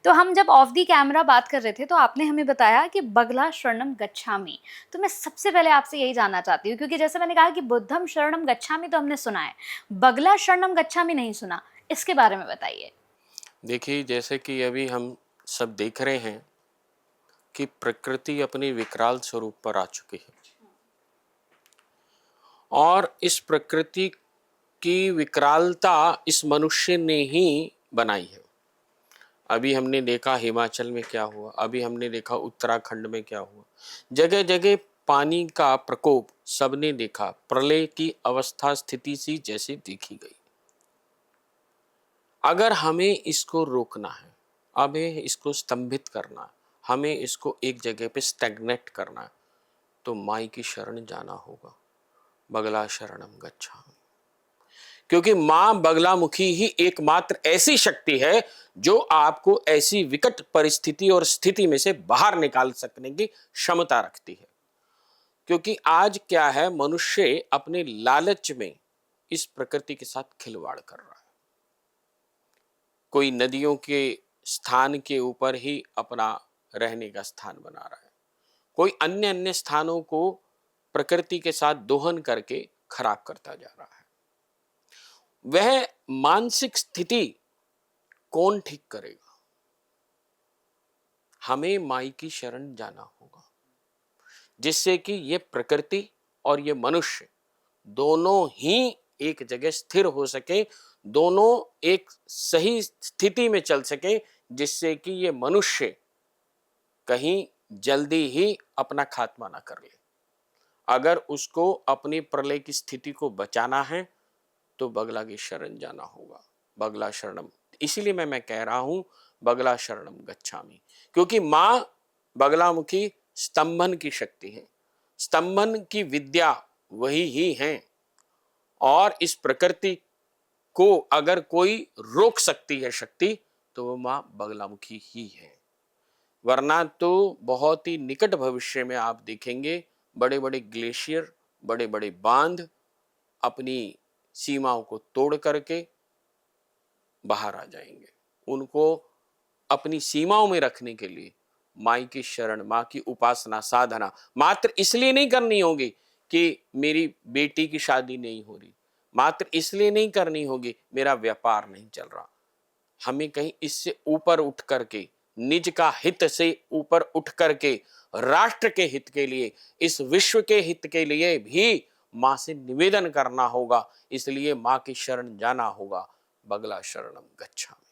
तो हम जब ऑफ दी कैमरा बात कर रहे थे तो आपने हमें बताया कि बगला शरणम गच्छामि। तो मैं सबसे पहले आपसे यही जानना चाहती हूँ, क्योंकि जैसे मैंने कहा कि बुद्धम शरणम गच्छामि तो हमने सुना है, बगला शरणम गच्छामि नहीं सुना। इसके बारे में बताइए। देखिए, जैसे कि अभी हम सब देख रहे हैं कि प्रकृति अपने विकराल स्वरूप पर आ चुकी है और इस प्रकृति की विकरालता इस मनुष्य ने ही बनाई है। अभी हमने देखा हिमाचल में क्या हुआ, अभी हमने देखा उत्तराखंड में क्या हुआ। जगह जगह पानी का प्रकोप सबने देखा, प्रलय की अवस्था स्थिति सी जैसे देखी गई। अगर हमें इसको रोकना है, हमें इसको स्तंभित करना है, हमें इसको एक जगह पे स्टैग्नेट करना है, तो माई की शरण जाना होगा। बगला शरणम गच्छामि। क्योंकि मां बगलामुखी ही एकमात्र ऐसी शक्ति है जो आपको ऐसी विकट परिस्थिति और स्थिति में से बाहर निकाल सकने की क्षमता रखती है। क्योंकि आज क्या है, मनुष्य अपने लालच में इस प्रकृति के साथ खिलवाड़ कर रहा है। कोई नदियों के स्थान के ऊपर ही अपना रहने का स्थान बना रहा है, कोई अन्य अन्य स्थानों को प्रकृति के साथ दोहन करके खराब करता जा रहा है। वह मानसिक स्थिति कौन ठीक करेगा? हमें माई की शरण जाना होगा, जिससे कि ये प्रकृति और ये मनुष्य दोनों ही एक जगह स्थिर हो सके, दोनों एक सही स्थिति में चल सके, जिससे कि ये मनुष्य कहीं जल्दी ही अपना खात्मा ना कर ले। अगर उसको अपनी प्रलय की स्थिति को बचाना है तो बगला की शरण जाना होगा। बगला शरणम, इसीलिए मैं कह रहा हूं बगला शरणम गच्छामि, क्योंकि मां बगलामुखी स्तंभन की शक्ति है, स्तंभन की विद्या वही ही है। और इस प्रकृति को अगर कोई रोक सकती है शक्ति, तो वो मां बगलामुखी ही है। वरना तो बहुत ही निकट भविष्य में आप देखेंगे बड़े बड़े ग्लेशियर, बड़े बड़े बांध अपनी सीमाओं को तोड़ करके बाहर आ जाएंगे। उनको अपनी सीमाओं में रखने के लिए माई की शरण, माँ की उपासना साधना मात्र इसलिए नहीं करनी होगी कि मेरी बेटी की शादी नहीं हो रही, मात्र इसलिए नहीं करनी होगी मेरा व्यापार नहीं चल रहा। हमें कहीं इससे ऊपर उठ करके, निज का हित से ऊपर उठ करके राष्ट्र के हित के लिए, इस विश्व के हित के लिए भी मां से निवेदन करना होगा। इसलिए मां की शरण जाना होगा। बगला शरणम गच्छामि।